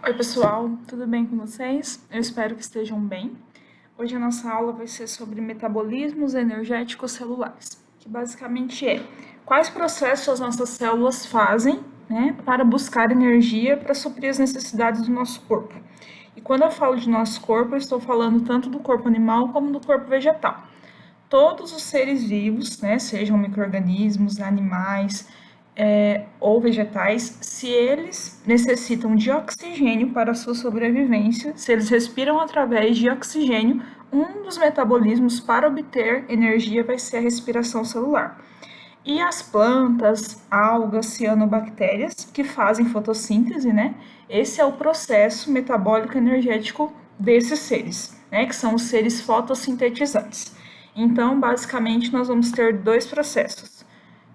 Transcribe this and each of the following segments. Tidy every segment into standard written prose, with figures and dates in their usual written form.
Oi, pessoal, tudo bem com vocês? Eu espero que estejam bem. Hoje a nossa aula vai ser sobre metabolismos energéticos celulares, que basicamente é quais processos as nossas células fazem, para buscar energia para suprir as necessidades do nosso corpo. E quando eu falo de nosso corpo, eu estou falando tanto do corpo animal como do corpo vegetal. Todos os seres vivos, sejam micro-organismos, animais, ou vegetais, se eles necessitam de oxigênio para a sua sobrevivência, se eles respiram através de oxigênio, um dos metabolismos para obter energia vai ser a respiração celular. E as plantas, algas, cianobactérias, que fazem fotossíntese, esse é o processo metabólico energético desses seres, que são os seres fotossintetizantes. Então, basicamente, nós vamos ter dois processos,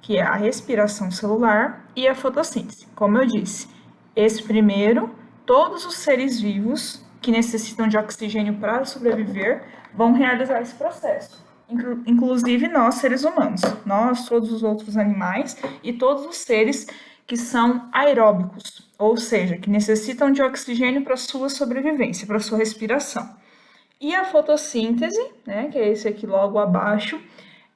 que é a respiração celular e a fotossíntese. Como eu disse, esse primeiro, todos os seres vivos que necessitam de oxigênio para sobreviver vão realizar esse processo. Inclusive nós, seres humanos, nós, todos os outros animais e todos os seres que são aeróbicos, ou seja, que necessitam de oxigênio para sua sobrevivência, para sua respiração. E a fotossíntese, que é esse aqui logo abaixo,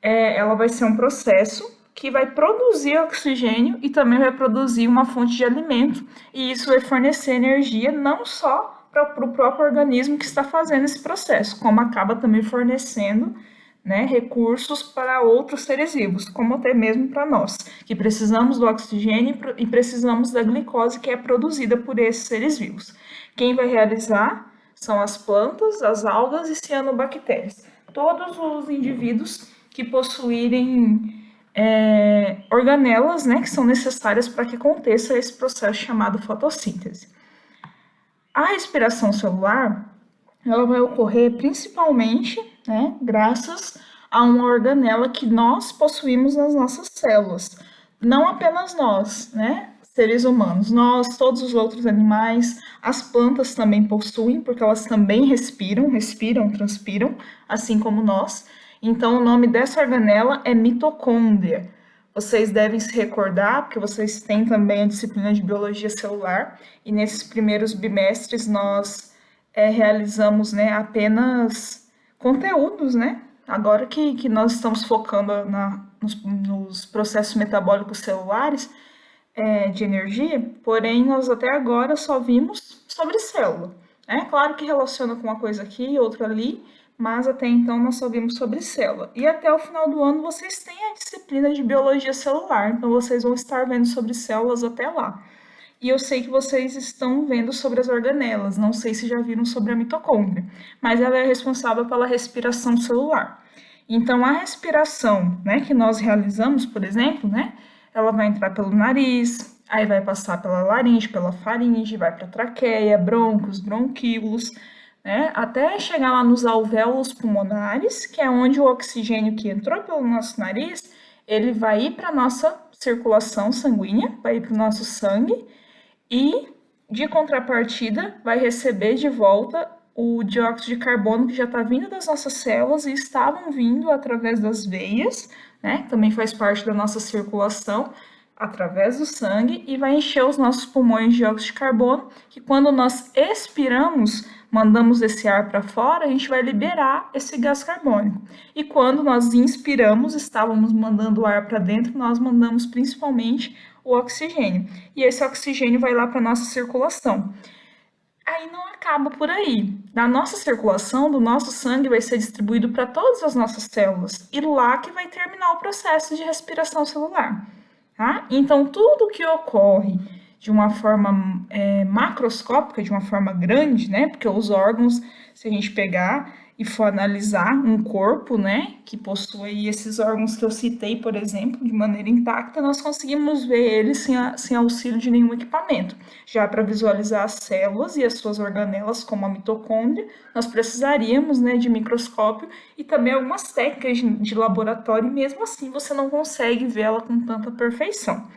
ela vai ser um processo que vai produzir oxigênio e também vai produzir uma fonte de alimento, e isso vai fornecer energia não só para o próprio organismo que está fazendo esse processo, como acaba também fornecendo recursos para outros seres vivos, como até mesmo para nós, que precisamos do oxigênio e precisamos da glicose que é produzida por esses seres vivos. Quem vai realizar são as plantas, as algas e cianobactérias. Todos os indivíduos que possuírem organelas, que são necessárias para que aconteça esse processo chamado fotossíntese. A respiração celular, ela vai ocorrer principalmente, graças a uma organela que nós possuímos nas nossas células. Não apenas nós, seres humanos, nós, todos os outros animais, as plantas também possuem, porque elas também respiram, transpiram, assim como nós. Então, o nome dessa organela é mitocôndria. Vocês devem se recordar, porque vocês têm também a disciplina de biologia celular, e nesses primeiros bimestres nós realizamos apenas conteúdos, Agora que nós estamos focando nos processos metabólicos celulares de energia, porém nós até agora só vimos sobre célula. Claro que relaciona com uma coisa aqui e outra ali, mas até então nós só vimos sobre célula. E até o final do ano vocês têm a disciplina de biologia celular, então vocês vão estar vendo sobre células até lá. E eu sei que vocês estão vendo sobre as organelas, não sei se já viram sobre a mitocôndria, mas ela é responsável pela respiração celular. Então, a respiração, que nós realizamos, por exemplo, ela vai entrar pelo nariz, aí vai passar pela laringe, pela faringe, vai para a traqueia, brônquios, bronquíolos, até chegar lá nos alvéolos pulmonares, que é onde o oxigênio que entrou pelo nosso nariz, ele vai ir para a nossa circulação sanguínea, vai ir para o nosso sangue, e, de contrapartida, vai receber de volta o dióxido de carbono que já está vindo das nossas células e estavam vindo através das veias, também faz parte da nossa circulação, através do sangue, e vai encher os nossos pulmões de dióxido de carbono, que quando nós expiramos, mandamos esse ar para fora, a gente vai liberar esse gás carbônico. E quando nós inspiramos, estávamos mandando ar para dentro, nós mandamos principalmente o oxigênio. E esse oxigênio vai lá para a nossa circulação. Aí não acaba por aí. Na nossa circulação, do nosso sangue vai ser distribuído para todas as nossas células. E lá que vai terminar o processo de respiração celular. Tá? Então, tudo que ocorre de uma forma macroscópica, de uma forma grande, porque os órgãos, se a gente pegar e for analisar um corpo, que possui esses órgãos que eu citei, por exemplo, de maneira intacta, nós conseguimos ver eles sem auxílio de nenhum equipamento. Já para visualizar as células e as suas organelas, como a mitocôndria, nós precisaríamos de microscópio e também algumas técnicas de laboratório, e mesmo assim você não consegue vê-la com tanta perfeição.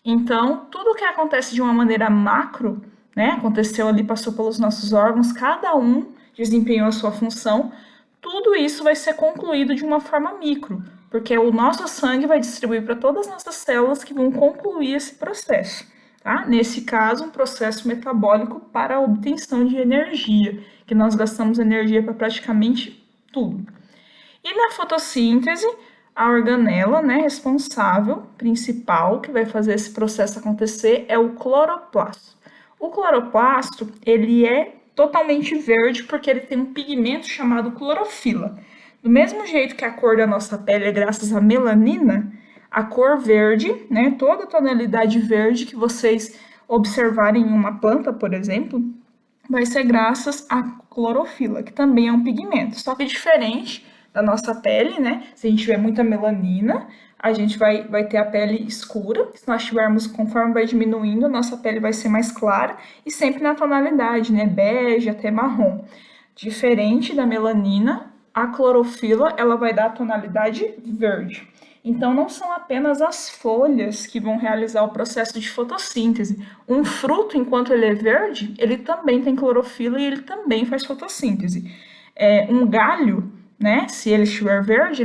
Então, tudo que acontece de uma maneira macro, aconteceu ali, passou pelos nossos órgãos, cada um desempenhou a sua função, tudo isso vai ser concluído de uma forma micro, porque o nosso sangue vai distribuir para todas as nossas células que vão concluir esse processo. tá? Nesse caso, um processo metabólico para a obtenção de energia, que nós gastamos energia para praticamente tudo. E na fotossíntese, a organela, né, responsável, principal, que vai fazer esse processo acontecer é o cloroplasto. O cloroplasto, ele é totalmente verde porque ele tem um pigmento chamado clorofila. Do mesmo jeito que a cor da nossa pele é graças à melanina, a cor verde, né, toda a tonalidade verde que vocês observarem em uma planta, por exemplo, vai ser graças à clorofila, que também é um pigmento, só que diferente da nossa pele, né? Se a gente tiver muita melanina, a gente vai ter a pele escura. Se nós tivermos, conforme vai diminuindo, a nossa pele vai ser mais clara e sempre na tonalidade, né? Bege até marrom. Diferente da melanina, a clorofila, ela vai dar a tonalidade verde. Então, não são apenas as folhas que vão realizar o processo de fotossíntese. Um fruto, enquanto ele é verde, ele também tem clorofila e ele também faz fotossíntese. Um galho, né, se ele estiver verde,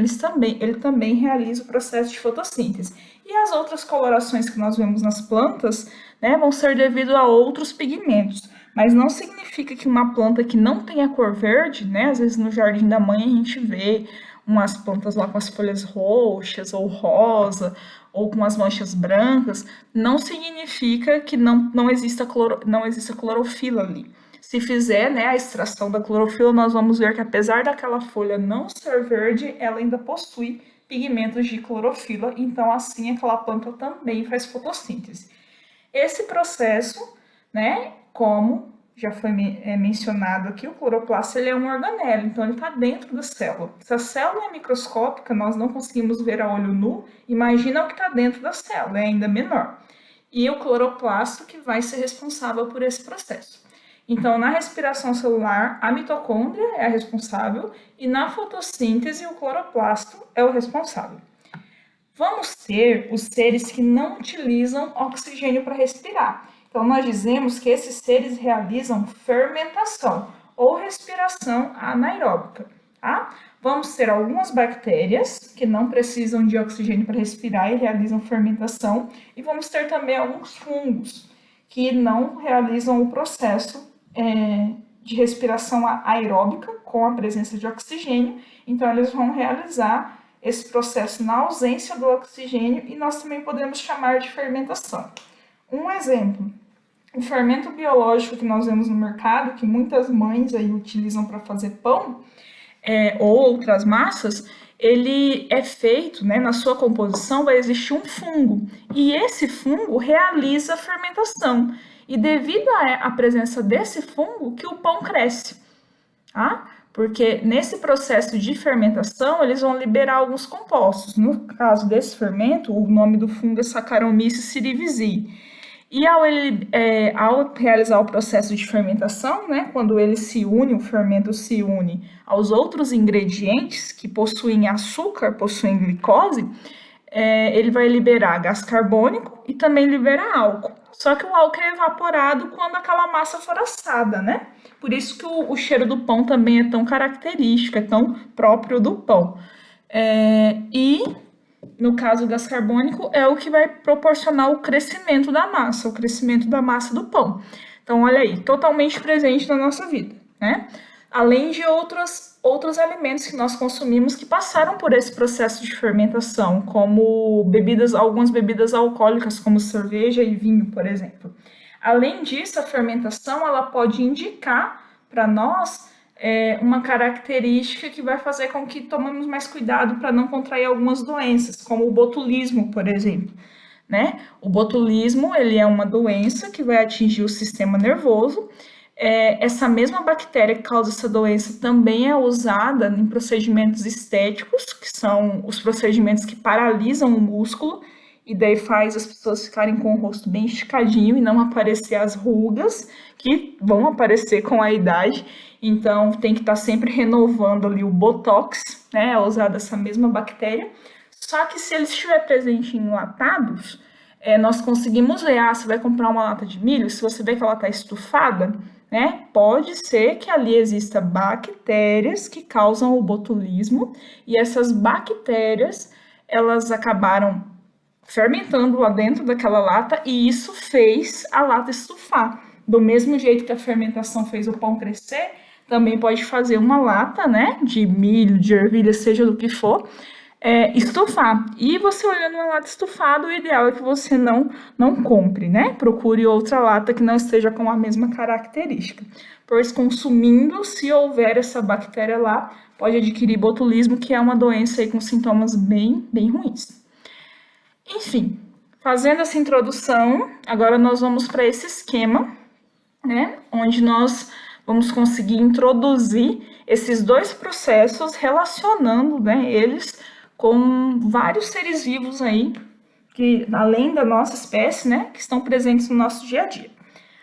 ele também realiza o processo de fotossíntese. E as outras colorações que nós vemos nas plantas, né, vão ser devido a outros pigmentos. Mas não significa que uma planta que não tenha cor verde, né, às vezes no jardim da mãe a gente vê umas plantas lá com as folhas roxas ou rosa, ou com as manchas brancas, não significa que não exista clorofila ali. Se fizer, né, a extração da clorofila, nós vamos ver que apesar daquela folha não ser verde, ela ainda possui pigmentos de clorofila, então assim aquela planta também faz fotossíntese. Esse processo, né, como já foi mencionado aqui, o cloroplasto ele é um organelo, então ele está dentro da célula. Se a célula é microscópica, nós não conseguimos ver a olho nu, imagina o que está dentro da célula, é ainda menor. E o cloroplasto que vai ser responsável por esse processo. Então, na respiração celular, a mitocôndria é a responsável e na fotossíntese, o cloroplasto é o responsável. Vamos ter os seres que não utilizam oxigênio para respirar. Então, nós dizemos que esses seres realizam fermentação ou respiração anaeróbica, tá? Vamos ter algumas bactérias que não precisam de oxigênio para respirar e realizam fermentação, e vamos ter também alguns fungos que não realizam o processo de respiração aeróbica com a presença de oxigênio, então eles vão realizar esse processo na ausência do oxigênio e nós também podemos chamar de fermentação. Um exemplo, o fermento biológico que nós vemos no mercado, que muitas mães aí utilizam para fazer pão ou outras massas, ele é feito, né, na sua composição vai existir um fungo e esse fungo realiza a fermentação. E devido à presença desse fungo que o pão cresce, tá? Porque nesse processo de fermentação, eles vão liberar alguns compostos. No caso desse fermento, o nome do fungo é Saccharomyces cerevisiae. E ao realizar o processo de fermentação, né, quando ele se une, o fermento se une aos outros ingredientes que possuem açúcar, possuem glicose, ele vai liberar gás carbônico e também libera álcool. Só que o álcool é evaporado quando aquela massa for assada, né? Por isso que o cheiro do pão também é tão característico, é tão próprio do pão. E, no caso, o gás carbônico é o que vai proporcionar o crescimento da massa do pão. Então, olha aí, totalmente presente na nossa vida, né? Além de outros alimentos que nós consumimos que passaram por esse processo de fermentação, como algumas bebidas alcoólicas, como cerveja e vinho, por exemplo. Além disso, a fermentação ela pode indicar para nós uma característica que vai fazer com que tomemos mais cuidado para não contrair algumas doenças, como o botulismo, por exemplo. Né? O botulismo ele é uma doença que vai atingir o sistema nervoso. Essa mesma bactéria que causa essa doença também é usada em procedimentos estéticos, que são os procedimentos que paralisam o músculo, e daí faz as pessoas ficarem com o rosto bem esticadinho e não aparecer as rugas, que vão aparecer com a idade. Então, tem que estar sempre renovando ali o Botox, né? É usada essa mesma bactéria. Só que se ele estiver presente em enlatados, nós conseguimos ver, você vai comprar uma lata de milho, se você vê que ela está estufada, né? Pode ser que ali exista bactérias que causam o botulismo e essas bactérias, elas acabaram fermentando lá dentro daquela lata e isso fez a lata estufar. Do mesmo jeito que a fermentação fez o pão crescer, também pode fazer uma lata, né, de milho, de ervilha, seja do que for, estufar. E você olhando uma lata estufada, o ideal é que você não compre, né? Procure outra lata que não esteja com a mesma característica. Pois consumindo, se houver essa bactéria lá, pode adquirir botulismo, que é uma doença aí com sintomas bem ruins. Enfim, fazendo essa introdução, agora nós vamos para esse esquema, né? Onde nós vamos conseguir introduzir esses dois processos relacionando, né, eles com vários seres vivos aí, que além da nossa espécie, né, que estão presentes no nosso dia a dia.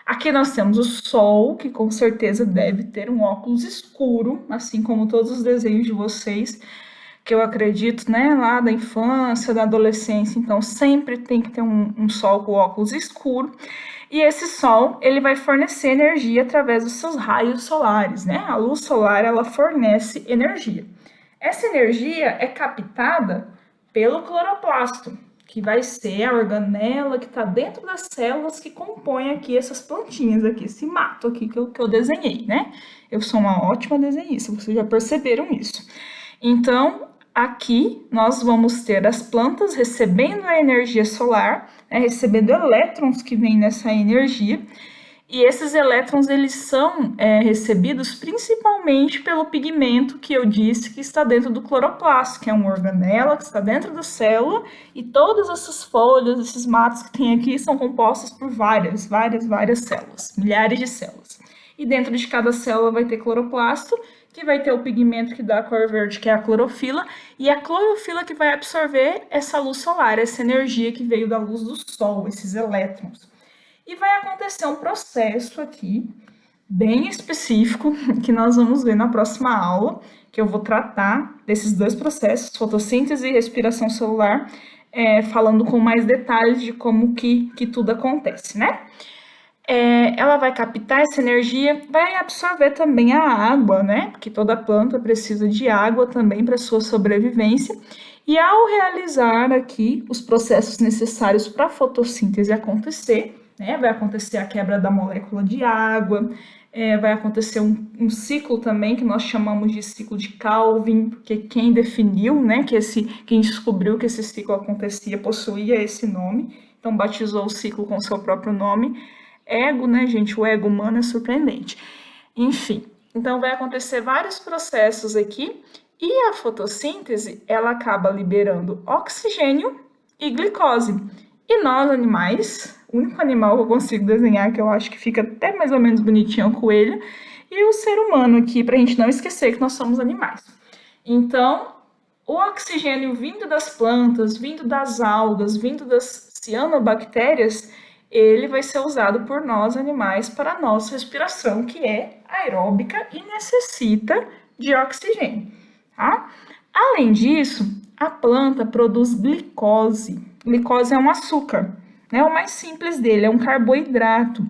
Aqui nós temos o Sol, que com certeza deve ter um óculos escuro, assim como todos os desenhos de vocês, que eu acredito, né, lá da infância, da adolescência, então sempre tem que ter um Sol com óculos escuro. E esse Sol, ele vai fornecer energia através dos seus raios solares, né? A luz solar, ela fornece energia. Essa energia é captada pelo cloroplasto, que vai ser a organela que está dentro das células que compõem aqui essas plantinhas aqui, esse mato aqui que eu desenhei, né? Eu sou uma ótima desenhista, vocês já perceberam isso. Então, aqui nós vamos ter as plantas recebendo a energia solar, né, recebendo elétrons que vêm nessa energia, e esses elétrons eles são recebidos principalmente pelo pigmento que eu disse que está dentro do cloroplasto, que é uma organela que está dentro da célula, e todas essas folhas, esses matos que tem aqui são compostos por várias células, milhares de células. E dentro de cada célula vai ter cloroplasto, que vai ter o pigmento que dá a cor verde, que é a clorofila, e a clorofila que vai absorver essa luz solar, essa energia que veio da luz do sol, esses elétrons. E vai acontecer um processo aqui, bem específico, que nós vamos ver na próxima aula, que eu vou tratar desses dois processos, fotossíntese e respiração celular, falando com mais detalhes de como que tudo acontece, né? Ela vai captar essa energia, vai absorver também a água, né? Porque toda planta precisa de água também para sua sobrevivência. E ao realizar aqui os processos necessários para a fotossíntese acontecer, né? Vai acontecer a quebra da molécula de água, vai acontecer um ciclo também que nós chamamos de ciclo de Calvin, porque quem definiu, né? Quem descobriu que esse ciclo acontecia possuía esse nome, então batizou o ciclo com seu próprio nome. Ego, né, gente? O ego humano é surpreendente. Enfim, então vai acontecer vários processos aqui e a fotossíntese, ela acaba liberando oxigênio e glicose. E nós, animais, o único animal que eu consigo desenhar, que eu acho que fica até mais ou menos bonitinho, é o coelho, e o ser humano aqui, para a gente não esquecer que nós somos animais. Então, o oxigênio vindo das plantas, vindo das algas, vindo das cianobactérias, ele vai ser usado por nós, animais, para a nossa respiração, que é aeróbica e necessita de oxigênio, tá? Além disso, a planta produz glicose. Glicose é um açúcar, né? O mais simples dele, é um carboidrato.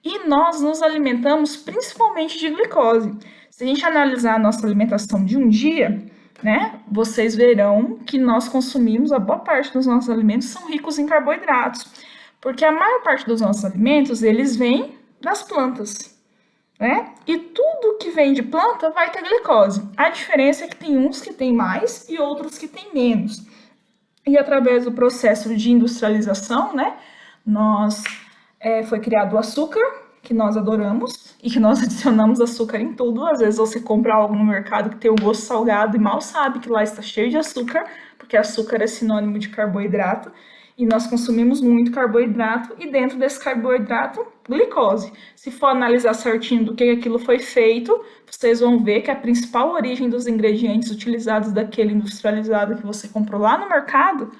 E nós nos alimentamos principalmente de glicose. Se a gente analisar a nossa alimentação de um dia, né, vocês verão que nós consumimos, a boa parte dos nossos alimentos são ricos em carboidratos. Porque a maior parte dos nossos alimentos, eles vêm das plantas, né? E tudo que vem de planta vai ter glicose. A diferença é que tem uns que tem mais e outros que tem menos. E através do processo de industrialização, né, foi criado o açúcar, que nós adoramos, e que nós adicionamos açúcar em tudo. Às vezes você compra algo no mercado que tem um gosto salgado e mal sabe que lá está cheio de açúcar, porque açúcar é sinônimo de carboidrato. E nós consumimos muito carboidrato e dentro desse carboidrato, glicose. Se for analisar certinho do que aquilo foi feito, vocês vão ver que a principal origem dos ingredientes utilizados daquele industrializado que você comprou lá no mercado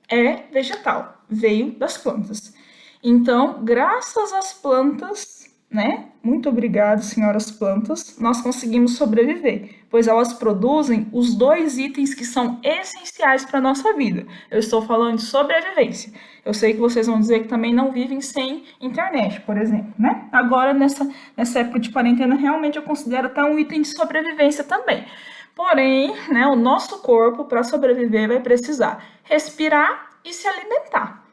é vegetal, veio das plantas. Então, graças às plantas, né? Muito obrigado, senhoras plantas, nós conseguimos sobreviver, pois elas produzem os dois itens que são essenciais para a nossa vida. Eu estou falando de sobrevivência. Eu sei que vocês vão dizer que também não vivem sem internet, por exemplo, né? Agora, nessa época de quarentena, realmente eu considero até um item de sobrevivência também. Porém, né, o nosso corpo, para sobreviver, vai precisar respirar e se alimentar,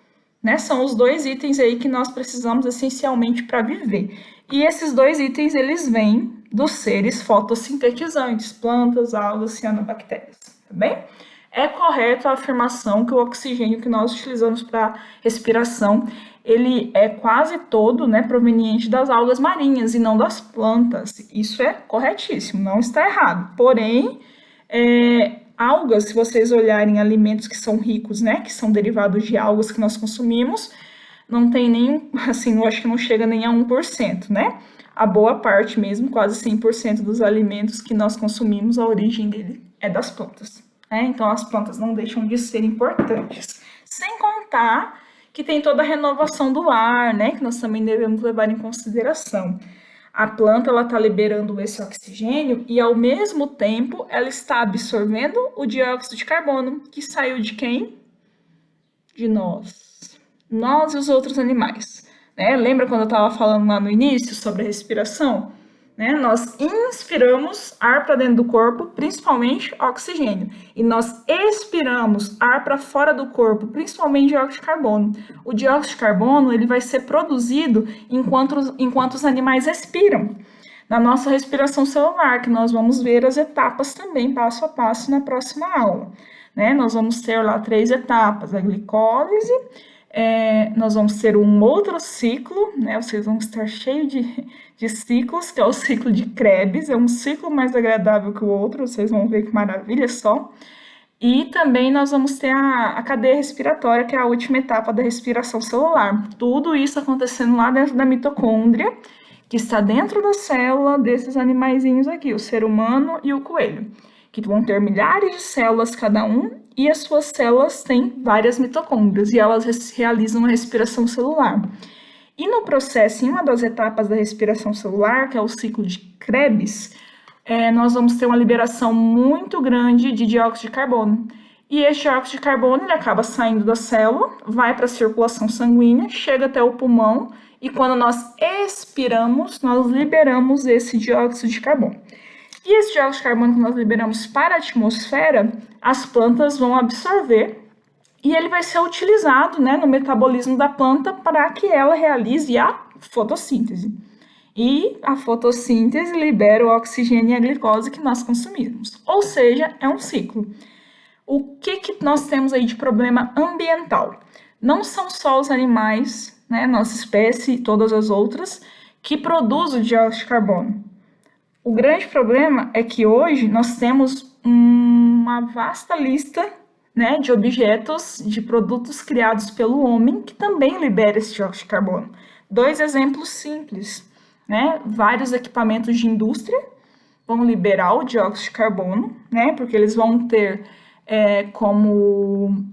né? São os dois itens aí que nós precisamos essencialmente para viver. E esses dois itens, eles vêm dos seres fotossintetizantes, plantas, algas, cianobactérias, tá bem? É correta a afirmação que o oxigênio que nós utilizamos para respiração, ele é quase todo, né, proveniente das algas marinhas e não das plantas. Isso é corretíssimo, não está errado. Porém, algas, se vocês olharem alimentos que são ricos, né, que são derivados de algas que nós consumimos, não tem nem, assim, eu acho que não chega nem a 1%, né? A boa parte mesmo, quase 100% dos alimentos que nós consumimos, a origem dele é das plantas. Então, as plantas não deixam de ser importantes. Sem contar que tem toda a renovação do ar, né? Que nós também devemos levar em consideração. A planta ela está liberando esse oxigênio e, ao mesmo tempo, ela está absorvendo o dióxido de carbono, que saiu de quem? De nós. Nós e os outros animais. Né? Lembra quando eu estava falando lá no início sobre a respiração? Né? Nós inspiramos ar para dentro do corpo, principalmente oxigênio, e nós expiramos ar para fora do corpo, principalmente dióxido de carbono. O dióxido de carbono ele vai ser produzido enquanto os animais respiram. Na nossa respiração celular, que nós vamos ver as etapas também, passo a passo, na próxima aula. Né? Nós vamos ter lá 3 etapas, a glicólise, nós vamos ter um outro ciclo, né? Vocês vão estar cheios de ciclos, que é o ciclo de Krebs, é um ciclo mais agradável que o outro, vocês vão ver que maravilha só. E também nós vamos ter a cadeia respiratória, que é a última etapa da respiração celular. Tudo isso acontecendo lá dentro da mitocôndria, que está dentro da célula desses animaizinhos aqui, o ser humano e o coelho, que vão ter milhares de células cada um, e as suas células têm várias mitocôndrias, e elas realizam a respiração celular. E no processo, em uma das etapas da respiração celular, que é o ciclo de Krebs, nós vamos ter uma liberação muito grande de dióxido de carbono. E esse dióxido de carbono ele acaba saindo da célula, vai para a circulação sanguínea, chega até o pulmão, e quando nós expiramos, nós liberamos esse dióxido de carbono. E esse dióxido de carbono que nós liberamos para a atmosfera, as plantas vão absorver e ele vai ser utilizado, né, no metabolismo da planta para que ela realize a fotossíntese. E a fotossíntese libera o oxigênio e a glicose que nós consumimos. Ou seja, é um ciclo. O que nós temos aí de problema ambiental? Não são só os animais, né, nossa espécie e todas as outras, que produzem o dióxido de carbono. O grande problema é que hoje nós temos uma vasta lista, né, de objetos, de produtos criados pelo homem que também libera esse dióxido de carbono. 2 exemplos simples, né? Vários equipamentos de indústria vão liberar o dióxido de carbono, né? Porque eles vão ter como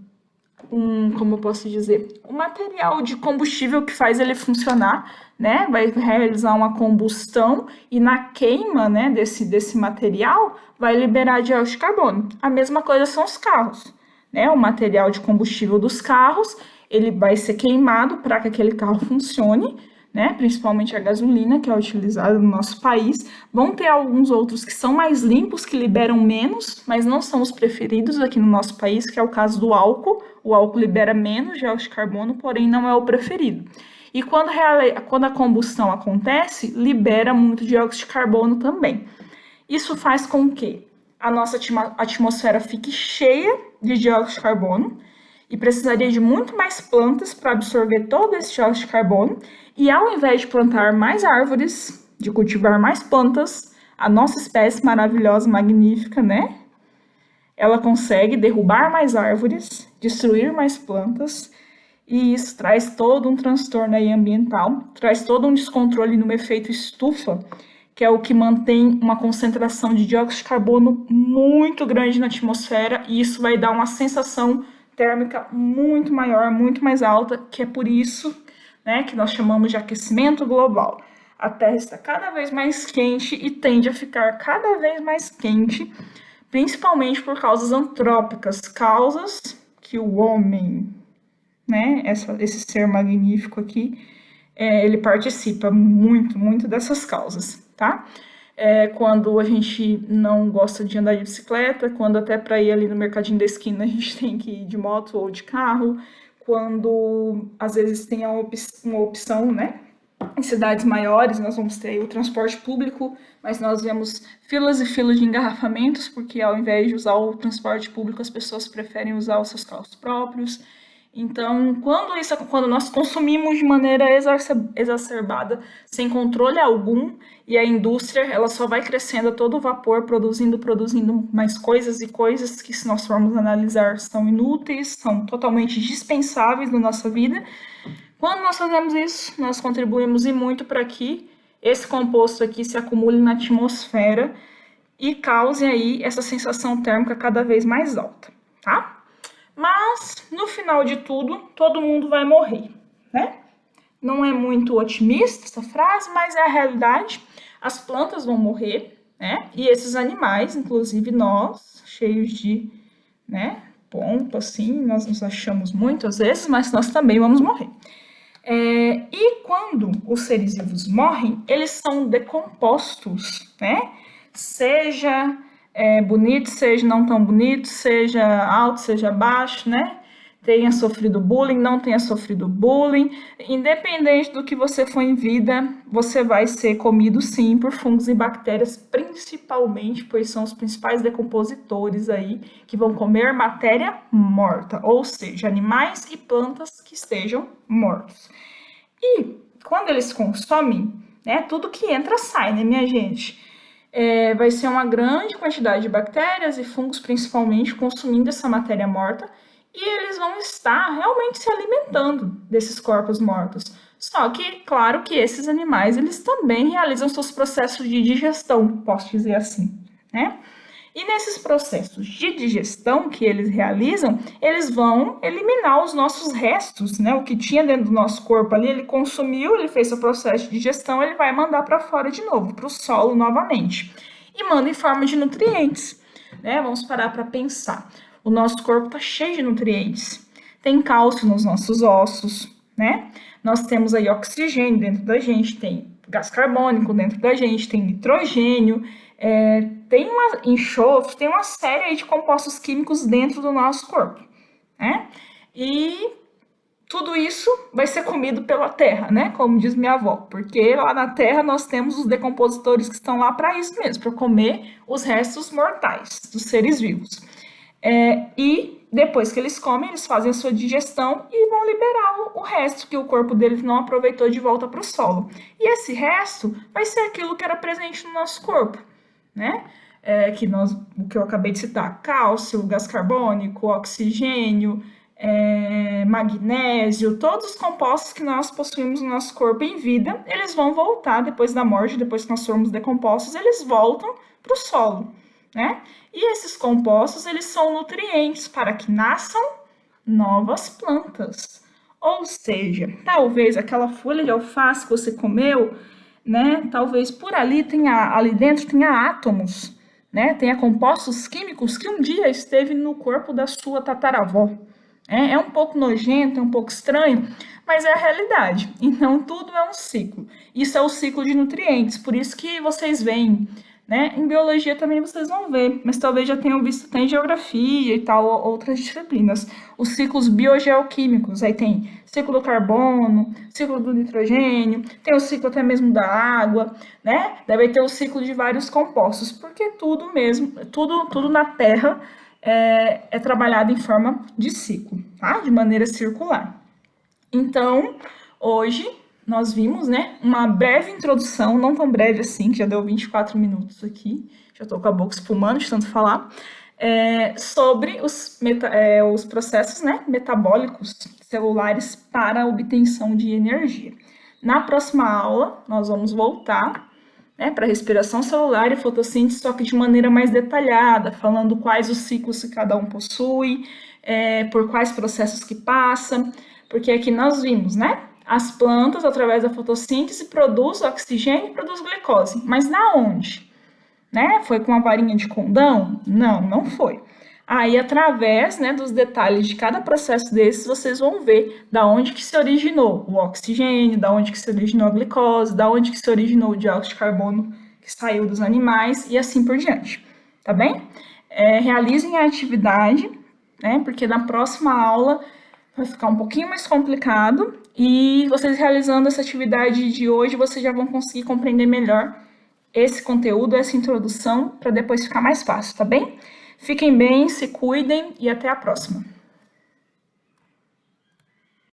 eu posso dizer, um material de combustível que faz ele funcionar, né? Vai realizar uma combustão e na queima, né, desse material vai liberar dióxido de carbono. A mesma coisa são os carros, né? O material de combustível dos carros, ele vai ser queimado para que aquele carro funcione, né? Principalmente a gasolina, que é utilizada no nosso país. Vão ter alguns outros que são mais limpos, que liberam menos, mas não são os preferidos aqui no nosso país, que é o caso do álcool. O álcool libera menos dióxido de carbono, porém não é o preferido. E quando a combustão acontece, libera muito dióxido de carbono também. Isso faz com que a nossa atmosfera fique cheia de dióxido de carbono e precisaria de muito mais plantas para absorver todo esse dióxido de carbono. E ao invés de plantar mais árvores, de cultivar mais plantas, a nossa espécie maravilhosa, magnífica, né? Ela consegue derrubar mais árvores, destruir mais plantas, e isso traz todo um transtorno aí ambiental, traz todo um descontrole no efeito estufa, que é o que mantém uma concentração de dióxido de carbono muito grande na atmosfera, e isso vai dar uma sensação térmica muito maior, muito mais alta, que é por isso, né, que nós chamamos de aquecimento global. A Terra está cada vez mais quente e tende a ficar cada vez mais quente, principalmente por causas antrópicas, causas que o homem, né, esse ser magnífico aqui, ele participa muito dessas causas, tá? quando a gente não gosta de andar de bicicleta, quando até para ir ali no mercadinho da esquina a gente tem que ir de moto ou de carro, quando às vezes tem uma opção, né? Em cidades maiores nós vamos ter o transporte público, mas nós vemos filas e filas de engarrafamentos, porque ao invés de usar o transporte público, as pessoas preferem usar os seus carros próprios. Então, quando nós consumimos de maneira exacerbada, sem controle algum, e a indústria ela só vai crescendo a todo vapor, produzindo mais coisas e coisas que, se nós formos analisar, são inúteis, são totalmente dispensáveis na nossa vida. Quando nós fazemos isso, nós contribuímos e muito para que esse composto aqui se acumule na atmosfera e cause aí essa sensação térmica cada vez mais alta, tá? Mas, no final de tudo, todo mundo vai morrer, né? Não é muito otimista essa frase, mas é a realidade. As plantas vão morrer, né? E esses animais, inclusive nós, cheios de, né, pompa, assim, nós nos achamos muito às vezes, mas nós também vamos morrer. E quando os seres vivos morrem, eles são decompostos, né? Seja bonito, seja não tão bonito, seja alto, seja baixo, né? Tenha sofrido bullying, não tenha sofrido bullying, independente do que você for em vida, você vai ser comido sim por fungos e bactérias, principalmente, pois são os principais decompositores aí, que vão comer matéria morta, ou seja, animais e plantas que estejam mortos. E quando eles consomem, né, tudo que entra sai, né, minha gente? Vai ser uma grande quantidade de bactérias e fungos, principalmente, consumindo essa matéria morta, e eles vão estar realmente se alimentando desses corpos mortos. Só que, claro que esses animais, eles também realizam seus processos de digestão, posso dizer assim, né? E nesses processos de digestão que eles realizam, eles vão eliminar os nossos restos, né? O que tinha dentro do nosso corpo ali, ele consumiu, ele fez seu processo de digestão, ele vai mandar para fora de novo, para o solo novamente. E manda em forma de nutrientes, né? Vamos parar para pensar. O nosso corpo está cheio de nutrientes. Tem cálcio nos nossos ossos, né? Nós temos aí oxigênio dentro da gente, tem gás carbônico dentro da gente, tem nitrogênio, tem enxofre, tem uma série aí de compostos químicos dentro do nosso corpo, né? E tudo isso vai ser comido pela terra, né? Como diz minha avó, porque lá na terra nós temos os decompositores que estão lá para isso mesmo, para comer os restos mortais dos seres vivos. E depois que eles comem, eles fazem a sua digestão e vão liberar o resto que o corpo deles não aproveitou de volta para o solo. E esse resto vai ser aquilo que era presente no nosso corpo, né? O que eu acabei de citar: cálcio, gás carbônico, oxigênio, magnésio, todos os compostos que nós possuímos no nosso corpo em vida, eles vão voltar depois da morte, depois que nós formos decompostos, eles voltam para o solo, né? E esses compostos, eles são nutrientes para que nasçam novas plantas. Ou seja, talvez aquela folha de alface que você comeu, né? Talvez por ali dentro tenha átomos, né? Tenha compostos químicos que um dia esteve no corpo da sua tataravó. É um pouco nojento, é um pouco estranho, mas é a realidade. Então, tudo é um ciclo. Isso é o ciclo de nutrientes, por isso que vocês veem, né? Em biologia também vocês vão ver, mas talvez já tenham visto até em geografia e tal, outras disciplinas, os ciclos biogeoquímicos. Aí tem ciclo do carbono, ciclo do nitrogênio, tem o ciclo até mesmo da água, né? Deve ter o ciclo de vários compostos, porque tudo na Terra é trabalhado em forma de ciclo, tá? De maneira circular. Então, hoje nós vimos, né, uma breve introdução, não tão breve assim, que já deu 24 minutos aqui, já estou com a boca espumando de tanto falar, sobre os processos, né, metabólicos celulares para a obtenção de energia. Na próxima aula, nós vamos voltar, né, para a respiração celular e fotossíntese, só que de maneira mais detalhada, falando quais os ciclos que cada um possui, por quais processos que passa, porque aqui nós vimos, né, as plantas, através da fotossíntese, produzem oxigênio e produzem glicose. Mas na onde? Né? Foi com a varinha de condão? Não foi. Aí, através, né, dos detalhes de cada processo desses, vocês vão ver da onde que se originou o oxigênio, da onde que se originou a glicose, da onde que se originou o dióxido de carbono que saiu dos animais e assim por diante, tá bem? Realizem a atividade, né? Porque na próxima aula vai ficar um pouquinho mais complicado e vocês realizando essa atividade de hoje, vocês já vão conseguir compreender melhor esse conteúdo, essa introdução, para depois ficar mais fácil, tá bem? Fiquem bem, se cuidem e até a próxima.